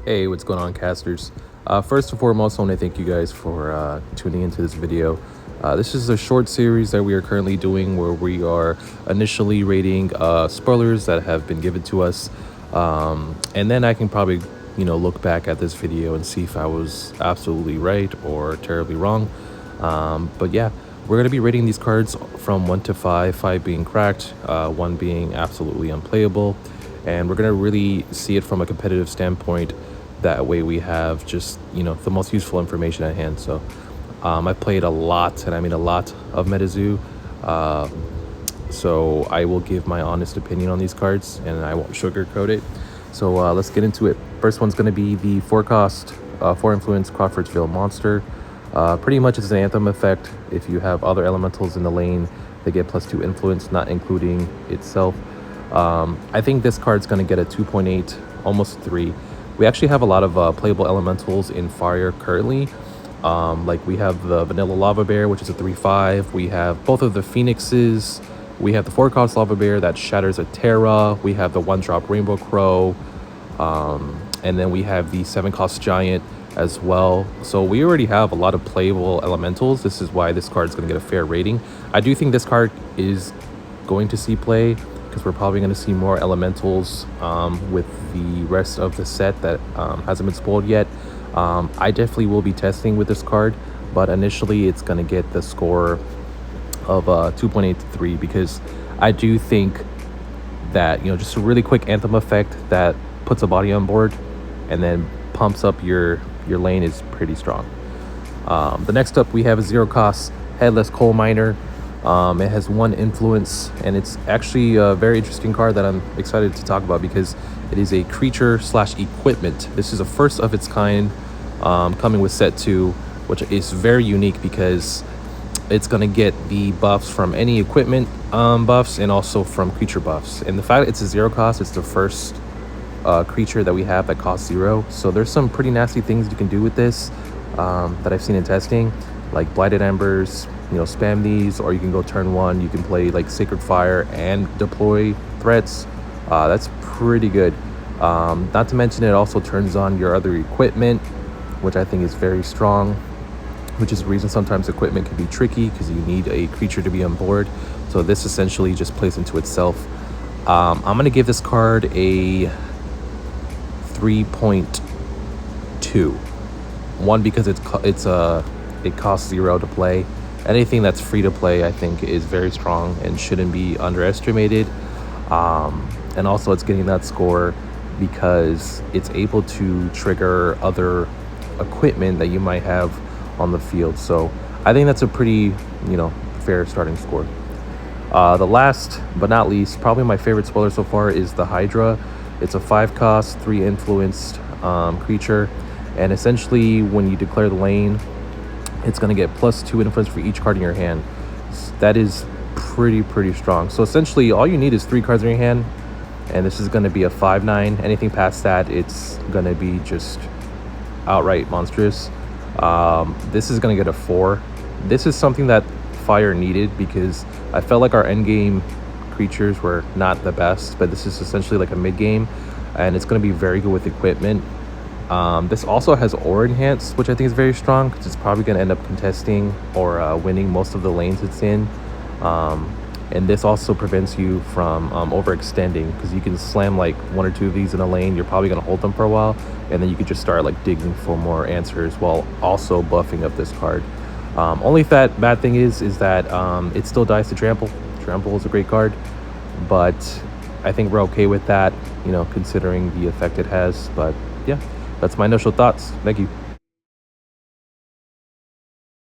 Hey, what's going on, casters? First and foremost, I want to thank you guys for tuning into this video. This is a short series that we are currently doing where we are initially rating spoilers that have been given to us. And then I can probably, look back at this video and see if I was absolutely right or terribly wrong. But yeah, we're going to be rating these cards from 1 to 5, 5 being cracked, 1 being absolutely unplayable. And we're going to really see it from a competitive standpoint. That way we have just, the most useful information at hand. So I've played a lot, and I mean a lot, of MetaZoo. So I will give my honest opinion on these cards, and I won't sugarcoat it. So let's get into it. First one's going to be the 4-cost, 4-influence Crawfordsville Monster. Pretty much it's an Anthem effect. If you have other elementals in the lane, they get +2 influence, not including itself. I think this card's going to get a 2.8, almost 3. We actually have a lot of playable elementals in Fire currently. Like we have the Vanilla Lava Bear, which is a 3/5. We have both of the Phoenixes. We have the 4-cost Lava Bear that shatters a Terra. We have the 1-drop Rainbow Crow. And then we have the 7-cost Giant as well. So we already have a lot of playable elementals. This is why this card is going to get a fair rating. I do think this card is going to see play, because we're probably going to see more elementals with the rest of the set that hasn't been spoiled yet. I definitely will be testing with this card, but initially it's going to get the score of 2.8 to 3, because I do think that, just a really quick Anthem effect that puts a body on board and then pumps up your lane is pretty strong. The next up, we have a 0-cost Headless Coal Miner. It has 1 influence, and it's actually a very interesting card that I'm excited to talk about because it is a creature/equipment. This is a first of its kind, coming with set 2, which is very unique because it's going to get the buffs from any equipment buffs and also from creature buffs. And the fact it's a 0-cost, it's the first creature that we have that costs 0. So there's some pretty nasty things you can do with this that I've seen in testing, like Blighted Embers. Spam these, or you can go turn 1, you can play like Sacred Fire and deploy threats. That's pretty good. Not to mention it also turns on your other equipment, which I think is very strong, which is the reason sometimes equipment can be tricky because you need a creature to be on board. So this essentially just plays into itself. I'm going to give this card a 3.2. 1, because it costs 0 to play. Anything that's free to play, I think, is very strong and shouldn't be underestimated. And also it's getting that score because it's able to trigger other equipment that you might have on the field. So I think that's a pretty, fair starting score. The last but not least, probably my favorite spoiler so far, is the Hydra. It's a 5-cost, 3-influenced creature. And essentially when you declare the lane, it's going to get +2 influence for each card in your hand. That is pretty strong. So essentially all you need is 3 cards in your hand, and this is going to be a 5/9. Anything past that, it's going to be just outright monstrous. This is going to get a 4. This is something that Fire needed because I felt like our endgame creatures were not the best, but this is essentially like a mid-game, and it's going to be very good with equipment. This also has Aura Enhance, which I think is very strong because it's probably going to end up contesting or winning most of the lanes it's in. And this also prevents you from overextending, because you can slam like 1 or 2 of these in a lane. You're probably going to hold them for a while, and then you could just start like digging for more answers while also buffing up this card. Only bad thing is that it still dies to Trample. Trample is a great card, but I think we're okay with that, considering the effect it has. But yeah, that's my initial thoughts. Thank you.